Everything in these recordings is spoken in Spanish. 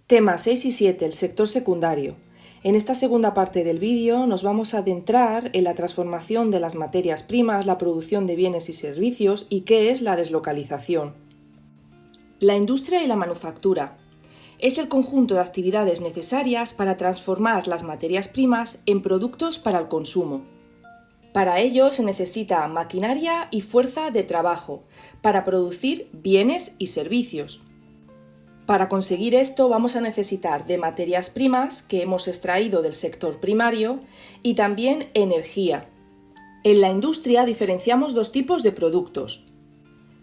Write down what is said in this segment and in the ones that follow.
Temas 6 y 7, el sector secundario. En esta segunda parte del vídeo nos vamos a adentrar en la transformación de las materias primas, la producción de bienes y servicios y qué es la deslocalización. La industria y la manufactura es el conjunto de actividades necesarias para transformar las materias primas en productos para el consumo. Para ello se necesita maquinaria y fuerza de trabajo para producir bienes y servicios. Para conseguir esto vamos a necesitar de materias primas que hemos extraído del sector primario y también energía. En la industria diferenciamos dos tipos de productos.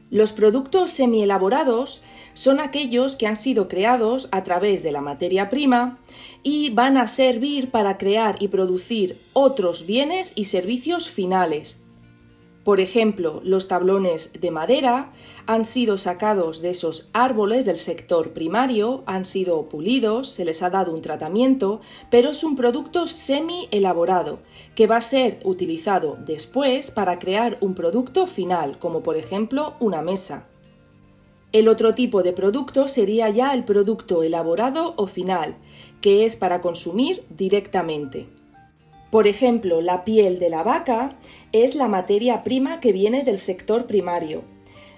Los productos semielaborados son aquellos que han sido creados a través de la materia prima y van a servir para crear y producir otros bienes y servicios finales. Por ejemplo, los tablones de madera han sido sacados de esos árboles del sector primario, han sido pulidos, se les ha dado un tratamiento, pero es un producto semi-elaborado que va a ser utilizado después para crear un producto final, como por ejemplo una mesa. El otro tipo de producto sería ya el producto elaborado o final, que es para consumir directamente. Por ejemplo, la piel de la vaca es la materia prima que viene del sector primario.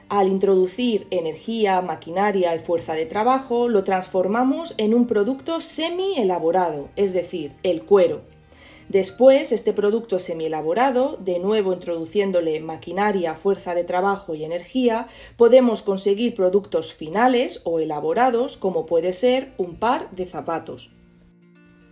Al introducir energía, maquinaria y fuerza de trabajo, lo transformamos en un producto semi-elaborado, es decir, el cuero. Después, este producto semi-elaborado, de nuevo introduciéndole maquinaria, fuerza de trabajo y energía, podemos conseguir productos finales o elaborados, como puede ser un par de zapatos.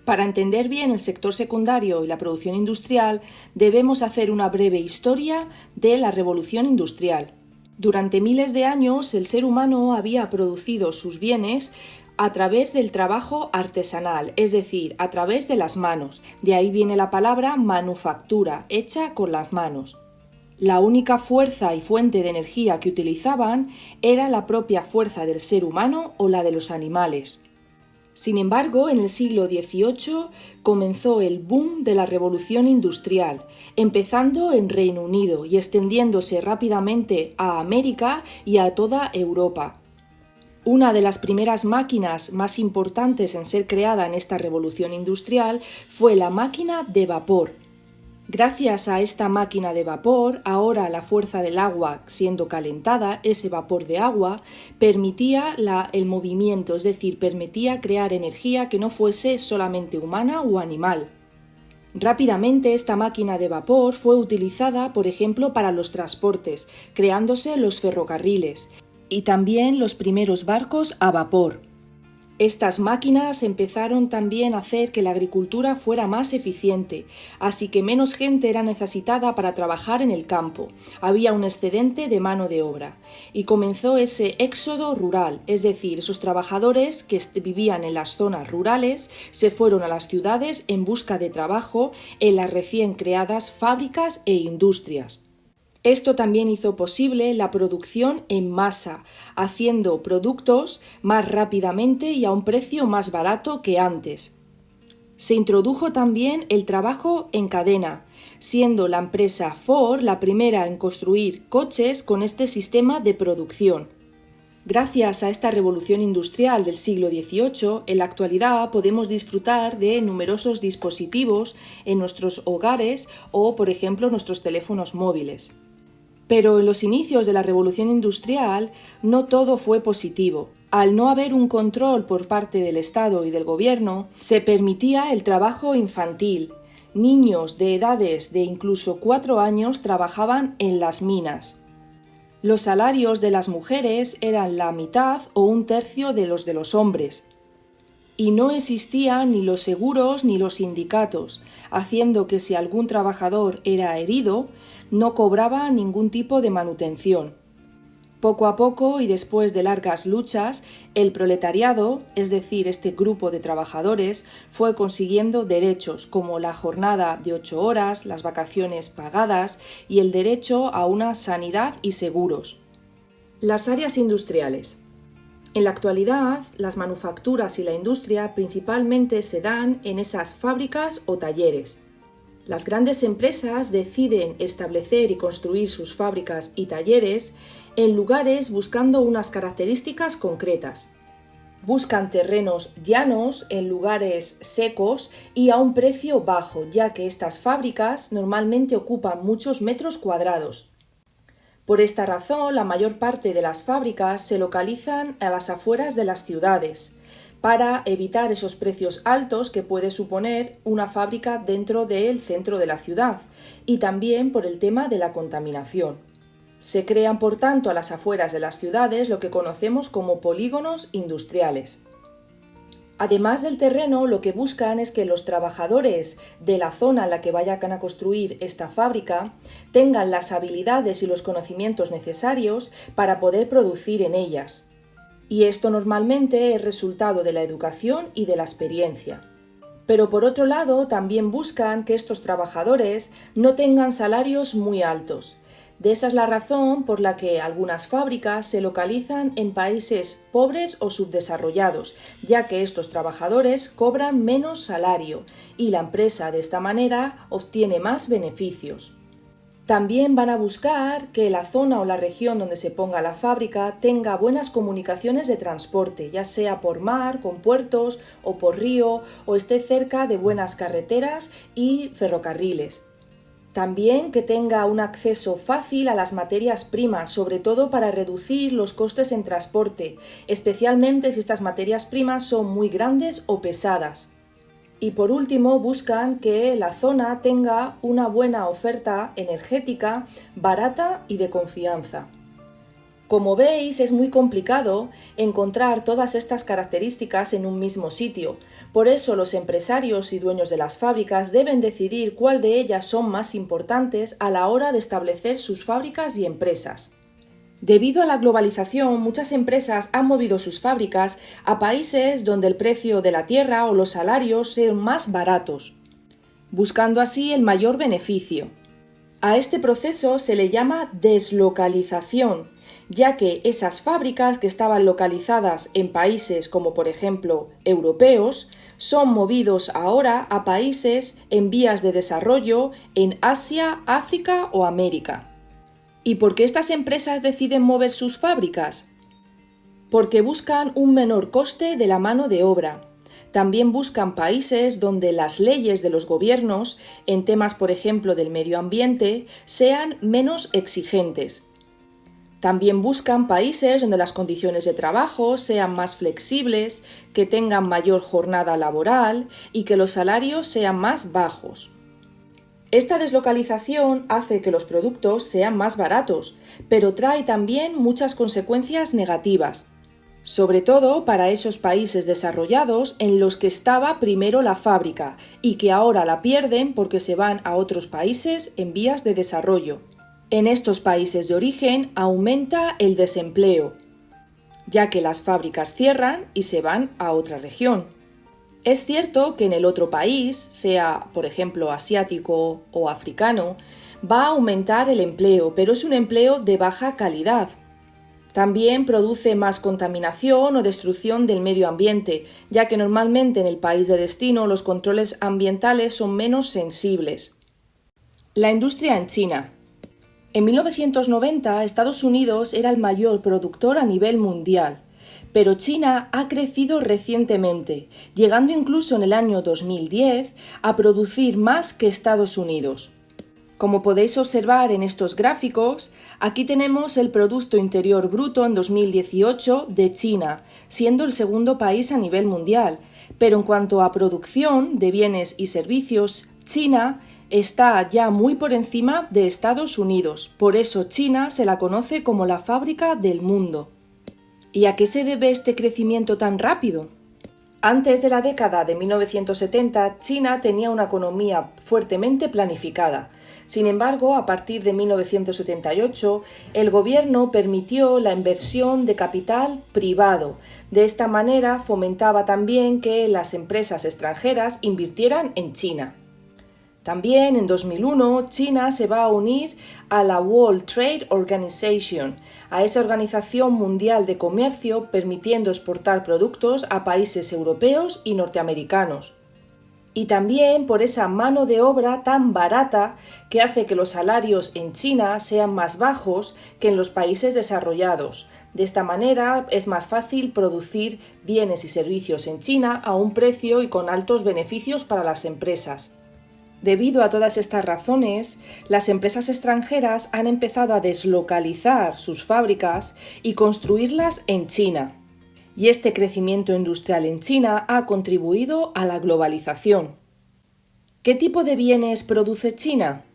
Para entender bien el sector secundario y la producción industrial, debemos hacer una breve historia de la revolución industrial. Durante miles de años, el ser humano había producido sus bienes a través del trabajo artesanal, es decir, a través de las manos. De ahí viene la palabra manufactura, hecha con las manos. La única fuerza y fuente de energía que utilizaban era la propia fuerza del ser humano o la de los animales. Sin embargo, en el siglo XVIII comenzó el boom de la revolución industrial, empezando en Reino Unido y extendiéndose rápidamente a América y a toda Europa. Una de las primeras máquinas más importantes en ser creada en esta revolución industrial fue la máquina de vapor. Gracias a esta máquina de vapor, ahora la fuerza del agua siendo calentada, ese vapor de agua, permitía el movimiento, es decir, permitía crear energía que no fuese solamente humana o animal. Rápidamente esta máquina de vapor fue utilizada, por ejemplo, para los transportes, creándose los ferrocarriles y también los primeros barcos a vapor. Estas máquinas empezaron también a hacer que la agricultura fuera más eficiente, así que menos gente era necesitada para trabajar en el campo, había un excedente de mano de obra, y comenzó ese éxodo rural, es decir, esos trabajadores que vivían en las zonas rurales se fueron a las ciudades en busca de trabajo en las recién creadas fábricas e industrias. Esto también hizo posible la producción en masa, haciendo productos más rápidamente y a un precio más barato que antes. Se introdujo también el trabajo en cadena, siendo la empresa Ford la primera en construir coches con este sistema de producción. Gracias a esta revolución industrial del siglo XVIII, en la actualidad podemos disfrutar de numerosos dispositivos en nuestros hogares o, por ejemplo, nuestros teléfonos móviles. Pero en los inicios de la revolución industrial no todo fue positivo. Al no haber un control por parte del Estado y del gobierno, se permitía el trabajo infantil. Niños de edades de incluso 4 años trabajaban en las minas. Los salarios de las mujeres eran la mitad o un tercio de los hombres. Y no existían ni los seguros ni los sindicatos, haciendo que si algún trabajador era herido, no cobraba ningún tipo de manutención. Poco a poco y después de largas luchas, el proletariado, es decir, este grupo de trabajadores, fue consiguiendo derechos como la jornada de 8 horas, las vacaciones pagadas y el derecho a una sanidad y seguros. Las áreas industriales. En la actualidad, las manufacturas y la industria principalmente se dan en esas fábricas o talleres. Las grandes empresas deciden establecer y construir sus fábricas y talleres en lugares buscando unas características concretas. Buscan terrenos llanos en lugares secos y a un precio bajo, ya que estas fábricas normalmente ocupan muchos metros cuadrados. Por esta razón, la mayor parte de las fábricas se localizan a las afueras de las ciudades, para evitar esos precios altos que puede suponer una fábrica dentro del centro de la ciudad, y también por el tema de la contaminación. Se crean, por tanto, a las afueras de las ciudades lo que conocemos como polígonos industriales. Además del terreno, lo que buscan es que los trabajadores de la zona en la que vayan a construir esta fábrica tengan las habilidades y los conocimientos necesarios para poder producir en ellas. Y esto normalmente es resultado de la educación y de la experiencia. Pero por otro lado, también buscan que estos trabajadores no tengan salarios muy altos. De esa es la razón por la que algunas fábricas se localizan en países pobres o subdesarrollados, ya que estos trabajadores cobran menos salario y la empresa de esta manera obtiene más beneficios. También van a buscar que la zona o la región donde se ponga la fábrica tenga buenas comunicaciones de transporte, ya sea por mar, con puertos o por río, o esté cerca de buenas carreteras y ferrocarriles. También que tenga un acceso fácil a las materias primas, sobre todo para reducir los costes en transporte, especialmente si estas materias primas son muy grandes o pesadas. Y por último, buscan que la zona tenga una buena oferta energética, barata y de confianza. Como veis, es muy complicado encontrar todas estas características en un mismo sitio. Por eso los empresarios y dueños de las fábricas deben decidir cuál de ellas son más importantes a la hora de establecer sus fábricas y empresas. Debido a la globalización, muchas empresas han movido sus fábricas a países donde el precio de la tierra o los salarios sean más baratos, buscando así el mayor beneficio. A este proceso se le llama deslocalización, ya que esas fábricas que estaban localizadas en países como por ejemplo europeos son movidos ahora a países en vías de desarrollo en Asia, África o América. ¿Y por qué estas empresas deciden mover sus fábricas? Porque buscan un menor coste de la mano de obra. También buscan países donde las leyes de los gobiernos, en temas por ejemplo del medio ambiente, sean menos exigentes. También buscan países donde las condiciones de trabajo sean más flexibles, que tengan mayor jornada laboral y que los salarios sean más bajos. Esta deslocalización hace que los productos sean más baratos, pero trae también muchas consecuencias negativas, sobre todo para esos países desarrollados en los que estaba primero la fábrica y que ahora la pierden porque se van a otros países en vías de desarrollo. En estos países de origen aumenta el desempleo, ya que las fábricas cierran y se van a otra región. Es cierto que en el otro país, sea por ejemplo asiático o africano, va a aumentar el empleo, pero es un empleo de baja calidad. También produce más contaminación o destrucción del medio ambiente, ya que normalmente en el país de destino los controles ambientales son menos sensibles. La industria en China. En 1990, Estados Unidos era el mayor productor a nivel mundial, pero China ha crecido recientemente, llegando incluso en el año 2010 a producir más que Estados Unidos. Como podéis observar en estos gráficos, aquí tenemos el Producto Interior Bruto en 2018 de China, siendo el segundo país a nivel mundial, pero en cuanto a producción de bienes y servicios, China está ya muy por encima de Estados Unidos, por eso China se la conoce como la fábrica del mundo. ¿Y a qué se debe este crecimiento tan rápido? Antes de la década de 1970, China tenía una economía fuertemente planificada. Sin embargo, a partir de 1978, el gobierno permitió la inversión de capital privado. De esta manera, fomentaba también que las empresas extranjeras invirtieran en China. También en 2001, China se va a unir a la World Trade Organization, a esa organización mundial de comercio, permitiendo exportar productos a países europeos y norteamericanos. y también por esa mano de obra tan barata que hace que los salarios en China sean más bajos que en los países desarrollados. De esta manera es más fácil producir bienes y servicios en China a un precio y con altos beneficios para las empresas. Debido a todas estas razones, las empresas extranjeras han empezado a deslocalizar sus fábricas y construirlas en China. Y este crecimiento industrial en China ha contribuido a la globalización. ¿Qué tipo de bienes produce China?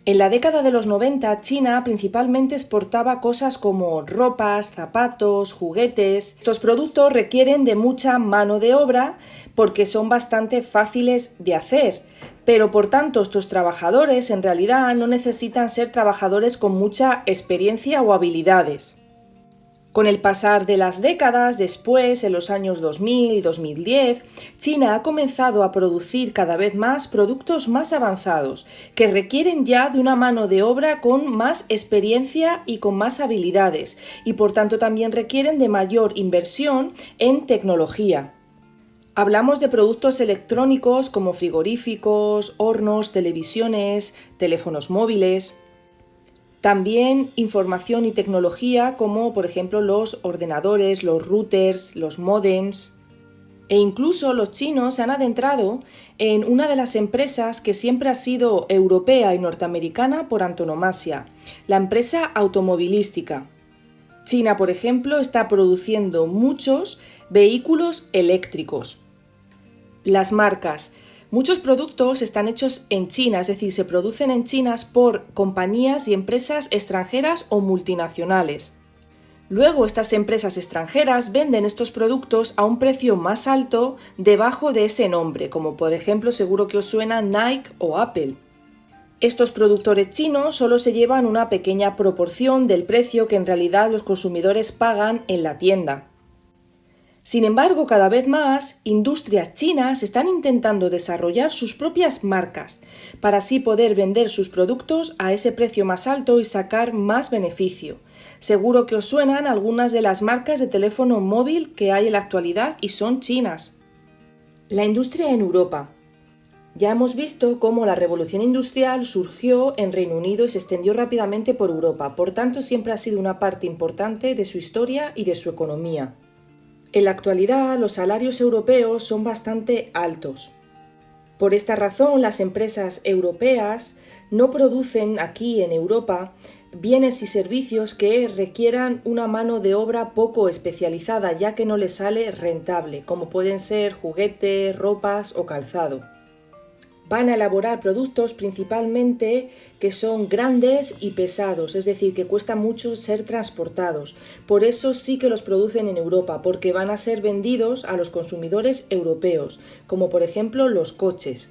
En la década de los 90, China principalmente exportaba cosas como ropas, zapatos, juguetes. Estos productos requieren de mucha mano de obra porque son bastante fáciles de hacer, pero por tanto estos trabajadores en realidad no necesitan ser trabajadores con mucha experiencia o habilidades. Con el pasar de las décadas, después, en los años 2000 y 2010, China ha comenzado a producir cada vez más productos más avanzados, que requieren ya de una mano de obra con más experiencia y con más habilidades, y por tanto también requieren de mayor inversión en tecnología. Hablamos de productos electrónicos como frigoríficos, hornos, televisiones, teléfonos móviles. También información y tecnología como por ejemplo los ordenadores, los routers, los módems. E incluso los chinos se han adentrado en una de las empresas que siempre ha sido europea y norteamericana por antonomasia, la empresa automovilística. China, por ejemplo, está produciendo muchos vehículos eléctricos. Las marcas. Muchos productos están hechos en China, es decir, se producen en China por compañías y empresas extranjeras o multinacionales. Luego estas empresas extranjeras venden estos productos a un precio más alto debajo de ese nombre, como por ejemplo seguro que os suena Nike o Apple. Estos productores chinos solo se llevan una pequeña proporción del precio que en realidad los consumidores pagan en la tienda. Sin embargo, cada vez más, industrias chinas están intentando desarrollar sus propias marcas para así poder vender sus productos a ese precio más alto y sacar más beneficio. Seguro que os suenan algunas de las marcas de teléfono móvil que hay en la actualidad y son chinas. La industria en Europa. Ya hemos visto cómo la revolución industrial surgió en Reino Unido y se extendió rápidamente por Europa, por tanto siempre ha sido una parte importante de su historia y de su economía. En la actualidad, los salarios europeos son bastante altos. Por esta razón, las empresas europeas no producen aquí en Europa bienes y servicios que requieran una mano de obra poco especializada, ya que no les sale rentable, como pueden ser juguetes, ropas o calzado. Van a elaborar productos principalmente que son grandes y pesados, es decir, que cuesta mucho ser transportados. Por eso sí que los producen en Europa, porque van a ser vendidos a los consumidores europeos, como por ejemplo los coches.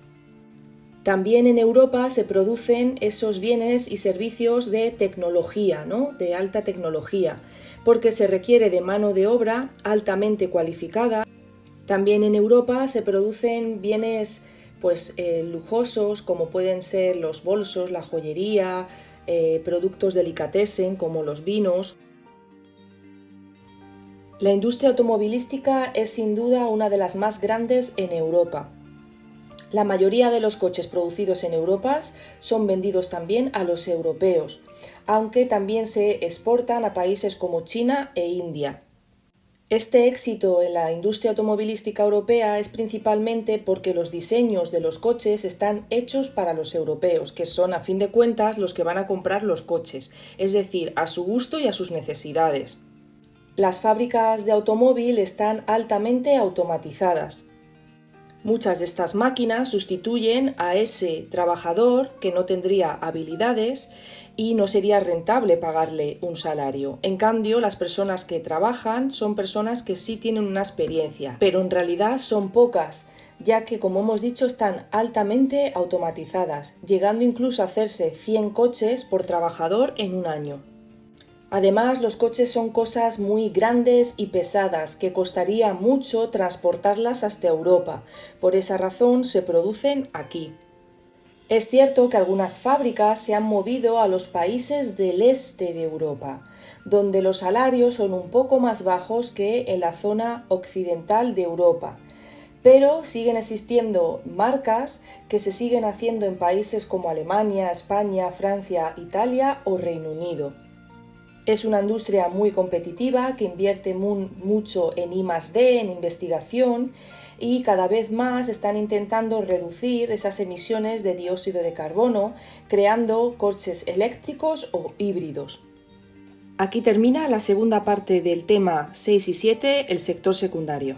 También en Europa se producen esos bienes y servicios de tecnología, ¿no? De alta tecnología, porque se requiere de mano de obra altamente cualificada. También en Europa se producen bienes lujosos como pueden ser los bolsos, la joyería, productos delicatessen como los vinos. La industria automovilística es sin duda una de las más grandes en Europa. La mayoría de los coches producidos en Europa son vendidos también a los europeos, aunque también se exportan a países como China e India. Este éxito en la industria automovilística europea es principalmente porque los diseños de los coches están hechos para los europeos, que son a fin de cuentas los que van a comprar los coches, es decir, a su gusto y a sus necesidades. Las fábricas de automóvil están altamente automatizadas. Muchas de estas máquinas sustituyen a ese trabajador que no tendría habilidades y no sería rentable pagarle un salario. En cambio, las personas que trabajan son personas que sí tienen una experiencia, pero en realidad son pocas, ya que, como hemos dicho, están altamente automatizadas, llegando incluso a hacerse 100 coches por trabajador en un año. Además, los coches son cosas muy grandes y pesadas que costaría mucho transportarlas hasta Europa. Por esa razón se producen aquí. Es cierto que algunas fábricas se han movido a los países del este de Europa, donde los salarios son un poco más bajos que en la zona occidental de Europa. pero siguen existiendo marcas que se siguen haciendo en países como Alemania, España, Francia, Italia o Reino Unido. Es una industria muy competitiva que invierte mucho en I+D, en investigación, y cada vez más están intentando reducir esas emisiones de dióxido de carbono, creando coches eléctricos o híbridos. Aquí termina la segunda parte del tema 6 y 7, el sector secundario.